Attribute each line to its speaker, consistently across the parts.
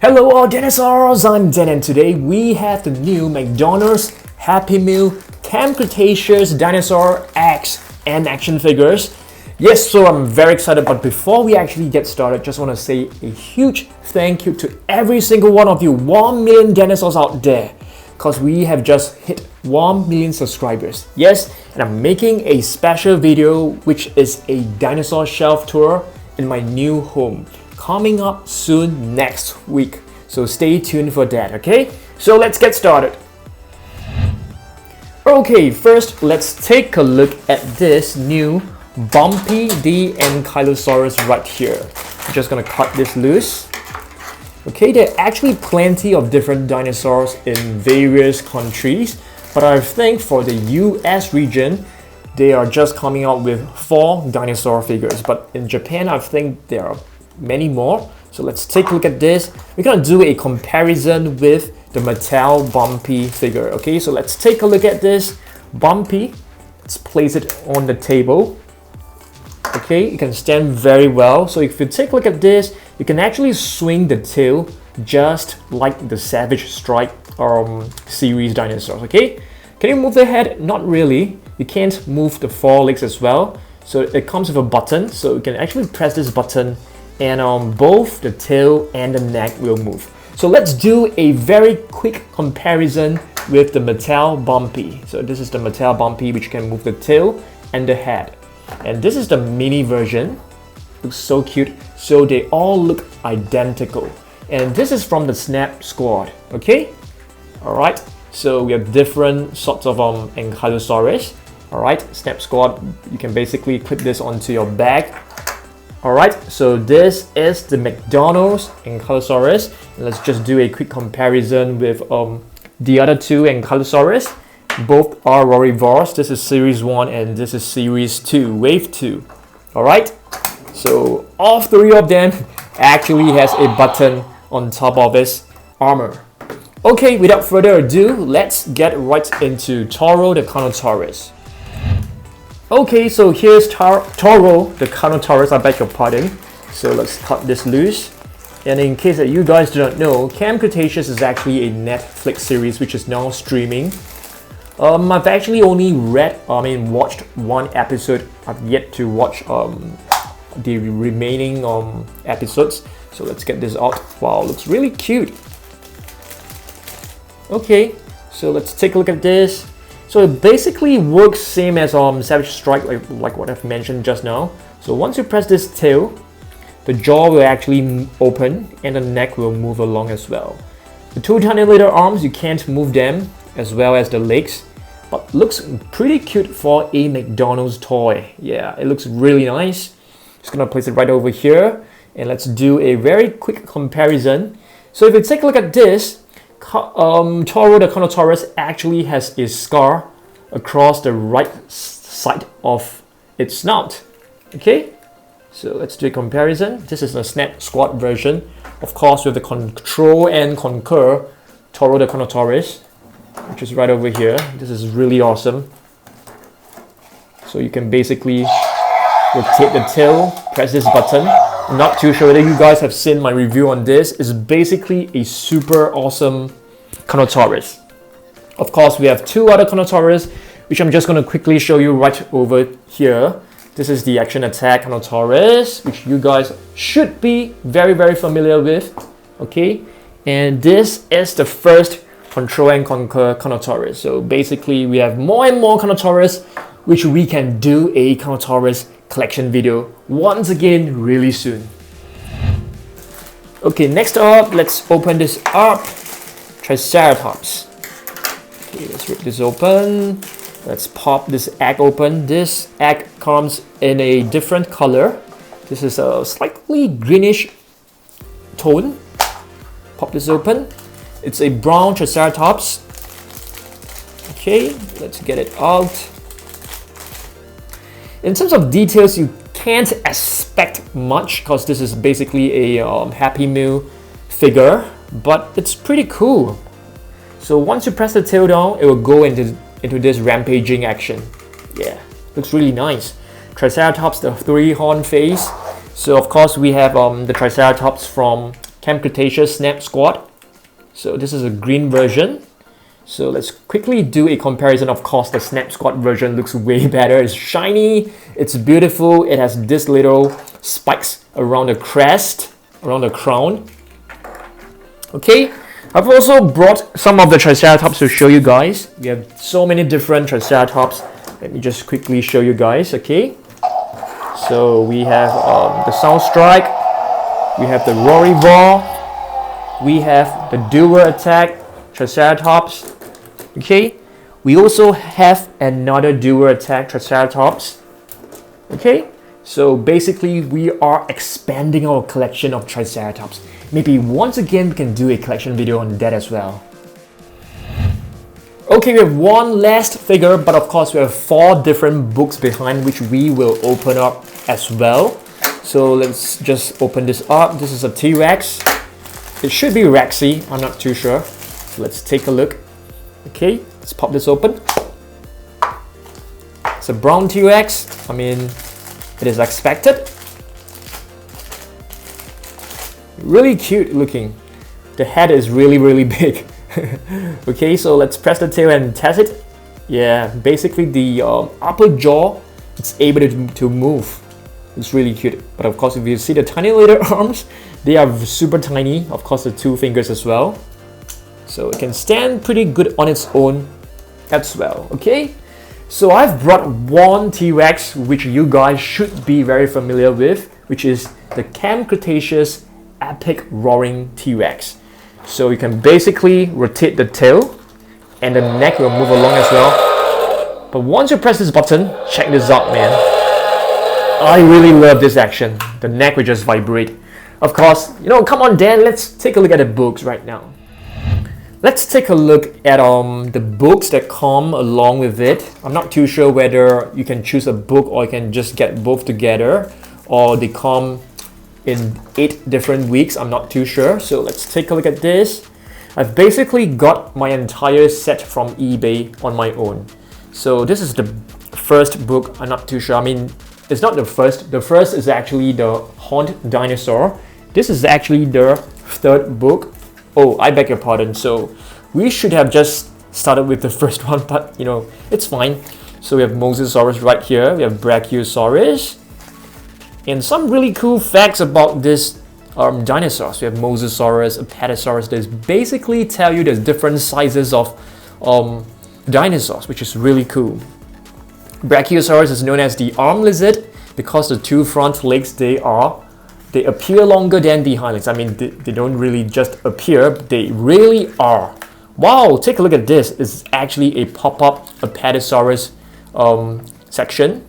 Speaker 1: Hello all dinosaurs, I'm Dan and today we have the new McDonald's Happy Meal Camp Cretaceous Dinosaur X and action figures. Yes, so I'm very excited, but before we actually get started, just want to say a huge thank you to every single one of you 1 million dinosaurs out there, because we have just hit 1 million subscribers. Yes, and I'm making a special video which is a dinosaur shelf tour in my new home, coming up soon next week. So stay tuned for that, okay? So let's get started. Okay, first let's take a look at this new Bumpy the Ankylosaurus right here. I'm just gonna cut this loose. Okay, there are actually plenty of different dinosaurs in various countries, but I think for the US region, they are just coming out with 4 dinosaur figures. But in Japan, I think there are many more. So let's take a look at this. We're gonna do a comparison with the Mattel Bumpy figure. Okay, so let's take a look at this Bumpy. Let's place it on the table. Okay, it can stand very well. So if you take a look at this, you can actually swing the tail just like the Savage Strike series dinosaurs. Okay, can you move the head? Not really. You can't move the forelegs as well. So it comes with a button, so you can actually press this button and both the tail and the neck will move. So let's do a very quick comparison with the Mattel Bumpy. So this is the Mattel Bumpy, which can move the tail and the head. And this is the mini version. Looks so cute. So they all look identical. And this is from the Snap Squad. Okay? Alright. So we have different sorts of Ankylosaurus. Alright, Snap Squad, you can basically clip this onto your bag. Alright, so this is the McDonald's Ankylosaurus. And let's just do a quick comparison with the other two Ankylosaurus. Both are Rorivores. This is Series 1 and this is Series 2, Wave 2. Alright, so all 3 of them actually has a button on top of its armor. Okay, without further ado, let's get right into Toro the Carnotaurus. Okay, so here's Toro the Carnotaurus, I beg your pardon. So let's cut this loose. And in case that you guys do not know, Camp Cretaceous is actually a Netflix series which is now streaming. I've actually only watched 1 episode. I've yet to watch the remaining episodes. So let's get this out. Wow, looks really cute. Okay, so let's take a look at this. So it basically works same as Savage Strike, like what I've mentioned just now. So once you press this tail, the jaw will actually open and the neck will move along as well. The 2 tiny little arms, you can't move them, as well as the legs, but looks pretty cute for a McDonald's toy. Yeah, it looks really nice. Just gonna place it right over here and let's do a very quick comparison. So if you take a look at this, Toro the Carnotaurus actually has a scar across the right side of its snout. Okay, so let's do a comparison. This is the Snap Squad version, of course, with the Control and Conquer Toro the Carnotaurus, which is right over here. This is really awesome. So you can basically rotate the tail, press this button. I'm not too sure whether you guys have seen my review on this. It's basically a super awesome Carnotaurus. Of course, we have 2 other Carnotaurus, which I'm just going to quickly show you right over here. This is the Action Attack Carnotaurus, which you guys should be very, very familiar with. Okay, and this is the first Control and Conquer Carnotaurus. So basically, we have more and more Carnotaurus, which we can do a Carnotaurus collection video once again really soon. Okay, next up, let's open this up. Triceratops. Okay, let's rip this open. Let's pop this egg open. This egg comes in a different color. This is a slightly greenish tone. Pop this open. It's a brown Triceratops. Okay, let's get it out. In terms of details, you can't expect much because this is basically a Happy Meal figure, but it's pretty cool. So once you press the tail down, it will go into this rampaging action. Yeah, looks really nice. Triceratops, the 3-horn face. So of course we have the Triceratops from Camp Cretaceous Snap Squad. So this is a green version. So let's quickly do a comparison. Of course, the Snap Squad version looks way better. It's shiny, it's beautiful. It has this little spikes around the crest, around the crown. Okay, I've also brought some of the Triceratops to show you guys. We have so many different Triceratops. Let me just quickly show you guys, okay? So we have the Sound Strike, we have the Roarivore, we have the Dual Attack Triceratops, okay? We also have another Dual Attack Triceratops, okay? So basically we are expanding our collection of Triceratops. Maybe once again we can do a collection video on that as well. Okay, we have one last figure, but of course we have 4 different books behind which we will open up as well. So let's just open this up. This is a T-Rex. It should be Rexy, I'm not too sure. So let's take a look. Okay, let's pop this open. It's a brown T-Rex. I mean, it is expected. Really cute looking. The head is really big. Okay, so let's press the tail and test it. Yeah, basically the upper jaw, it's able to move. It's really cute. But of course, if you see the tiny little arms, they are super tiny. Of course, the 2 fingers as well. So it can stand pretty good on its own as well. Okay, so I've brought one T-Rex which you guys should be very familiar with, which is the Camp Cretaceous Epic Roaring T-Rex. So you can basically rotate the tail and the neck will move along as well. But once you press this button, check this out, man. I really love this action. The neck will just vibrate. Of course, you know, come on Dan, let's take a look at the books right now. Let's take a look at the books that come along with it. I'm not too sure whether you can choose a book or you can just get both together, or they come in 8 different weeks. I'm not too sure. So let's take a look at this. I've basically got my entire set from eBay on my own. So this is the first book. I'm not too sure. I mean, it's not the first. The first is actually the Horned Dinosaur. This is actually the 3rd book. Oh, I beg your pardon. So we should have just started with the first one, but you know, it's fine. So we have Mosasaurus right here. We have Brachiosaurus. And some really cool facts about this dinosaurs. We have Mosasaurus, Apatosaurus. They basically tell you there's different sizes of dinosaurs, which is really cool. Brachiosaurus is known as the arm lizard because the 2 front legs, they appear longer than the hind legs. I mean, they don't really just appear, they really are. Wow, take a look at this. It's actually a pop-up Apatosaurus section.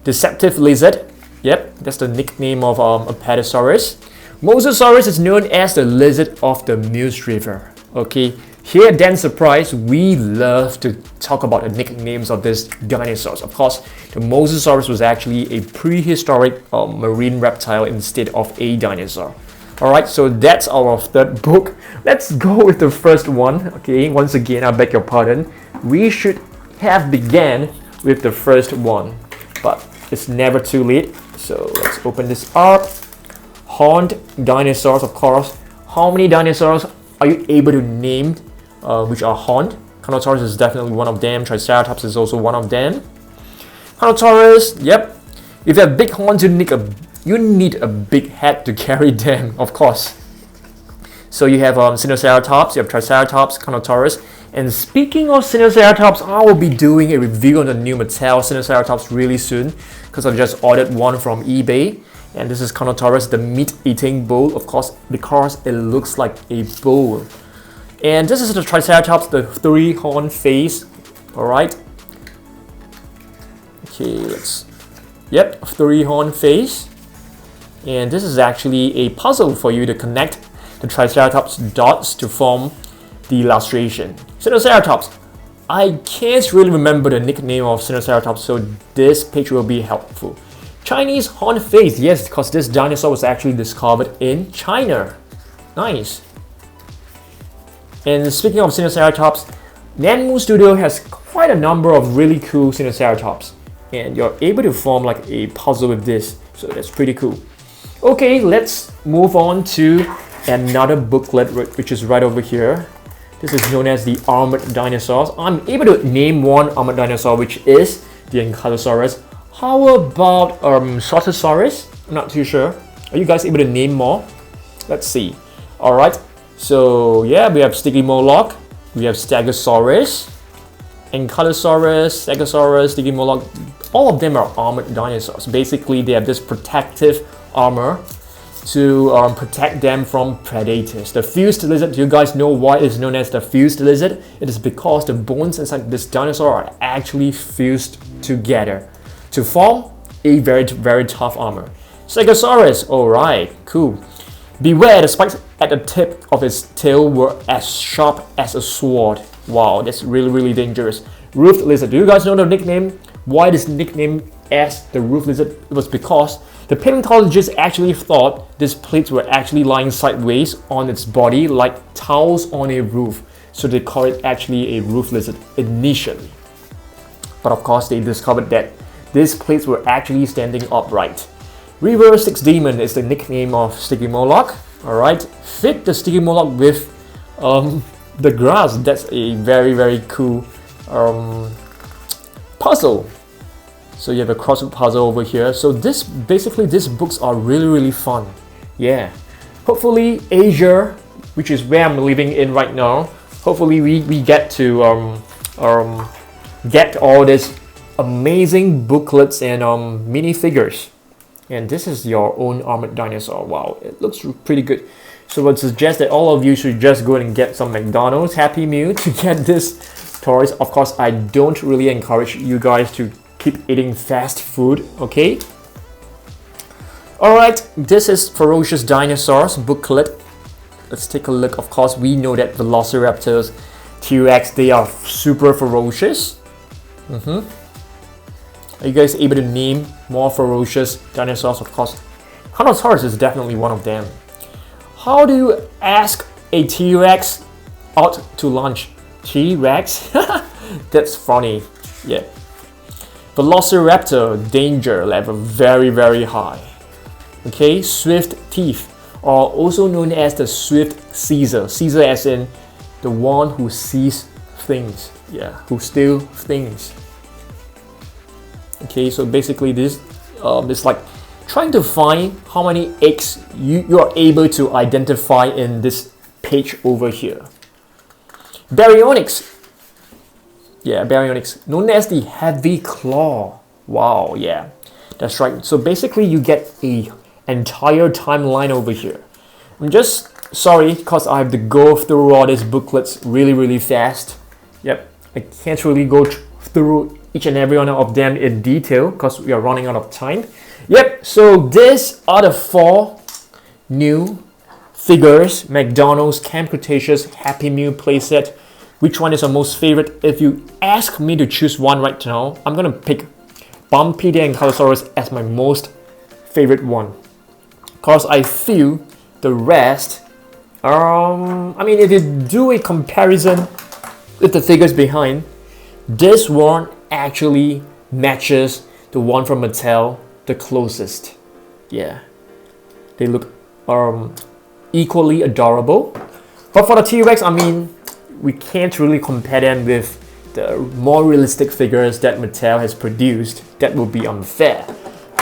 Speaker 1: Deceptive lizard. Yep, that's the nickname of Apatosaurus. Mosasaurus is known as the lizard of the Mills River. Okay, here at Dan Surprise, we love to talk about the nicknames of these dinosaurs. Of course, the Mosasaurus was actually a prehistoric marine reptile instead of a dinosaur. Alright, so that's our 3rd book. Let's go with the first one. Okay, once again, I beg your pardon. We should have began with the first one, but it's never too late. So let's open this up. Horned dinosaurs, of course. How many dinosaurs are you able to name which are horned? Carnotaurus is definitely one of them. Triceratops is also one of them. Carnotaurus, yep. If you have big horns, you need a big head to carry them, of course. So you have Stegosaurus, you have Triceratops, Carnotaurus. And speaking of Stegosaurus, I will be doing a review on the new Mattel Stegosaurus really soon, because I just ordered one from eBay. And this is Carnotaurus, the meat-eating bull, of course, because it looks like a bull. And this is the Triceratops, the 3-horn face. Alright. Okay, yep, 3-horn face. And this is actually a puzzle for you to connect the Triceratops dots to form the illustration. Stegosaurus. I can't really remember the nickname of Stegosaurus, so this page will be helpful. Chinese horn face, yes, because this dinosaur was actually discovered in China. Nice. And speaking of Stegosaurus, Nanmu Studio has quite a number of really cool Stegosaurus, and you're able to form like a puzzle with this, so that's pretty cool. Okay, let's move on to another booklet which is right over here. This is known as the Armored Dinosaurs. I'm able to name one Armored Dinosaur, which is the Ankylosaurus. How about Triceratops? I'm not too sure. Are you guys able to name more? Let's see. Alright, so yeah, we have Stygimoloch, we have Stegosaurus, Ankylosaurus, Stegosaurus, Stygimoloch. All of them are armored dinosaurs. Basically, they have this protective armor to protect them from predators. The fused lizard, do you guys know why it's known as the fused lizard? It is because the bones inside this dinosaur are actually fused together to form a very, very tough armor. Stegosaurus, alright, cool. Beware, the spikes at the tip of its tail were as sharp as a sword. Wow, that's really, really dangerous. Roofed lizard, do you guys know the nickname? Why this nickname as the roof lizard? It was because the paleontologists actually thought these plates were actually lying sideways on its body like tiles on a roof. So they call it actually a roof lizard initially. But of course they discovered that these plates were actually standing upright. River Styx Demon is the nickname of Stygimoloch. Alright, fit the Stygimoloch with the grass. That's a very, very cool puzzle. So you have a crossword puzzle over here. So basically these books are really, really fun. Yeah. Hopefully Asia, which is where I'm living in right now, hopefully we get to get all these amazing booklets and minifigures. And this is your own armored dinosaur. Wow, it looks pretty good. So I would suggest that all of you should just go and get some McDonald's Happy Meal to get this toys. Of course, I don't really encourage you guys to keep eating fast food, okay? Alright, this is Ferocious Dinosaurs booklet. Let's take a look. Of course, we know that Velociraptors, T-Rex, they are super ferocious. Are you guys able to name more ferocious dinosaurs? Of course, Carnotaurus is definitely one of them. How do you ask a T-Rex out to lunch? T-Rex? That's funny. Yeah. Velociraptor, danger level very, very high. Okay, swift teeth are also known as the swift Caesar. Caesar as in the one who sees things. Yeah, who steals things. Okay, so basically this is like trying to find how many eggs you are able to identify in this page over here. Baryonyx. Yeah, Baryonyx, known as the heavy claw. Wow, yeah, that's right. So basically you get a entire timeline over here. I'm just sorry because I have to go through all these booklets really, really fast. Yep, I can't really go through each and every one of them in detail because we are running out of time. Yep, so these are the 4 new figures, McDonald's Camp Cretaceous Happy Meal playset. Which one is your most favorite? If you ask me to choose one right now, I'm gonna pick Bumpy the Ankylosaurus as my most favorite one. Because I feel the rest, I mean, if you do a comparison with the figures behind, this one actually matches the one from Mattel the closest. Yeah, they look equally adorable. But for the T-Rex, I mean, we can't really compare them with the more realistic figures that Mattel has produced. That would be unfair.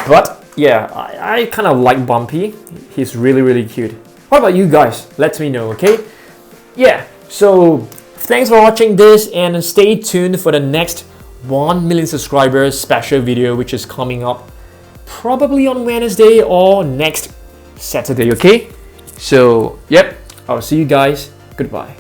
Speaker 1: But yeah, I kind of like Bumpy. He's really, really cute. What about you guys? Let me know, okay? Yeah, so thanks for watching this and stay tuned for the next 1 million subscribers special video, which is coming up probably on Wednesday or next Saturday, okay? So, yep, I'll see you guys. Goodbye.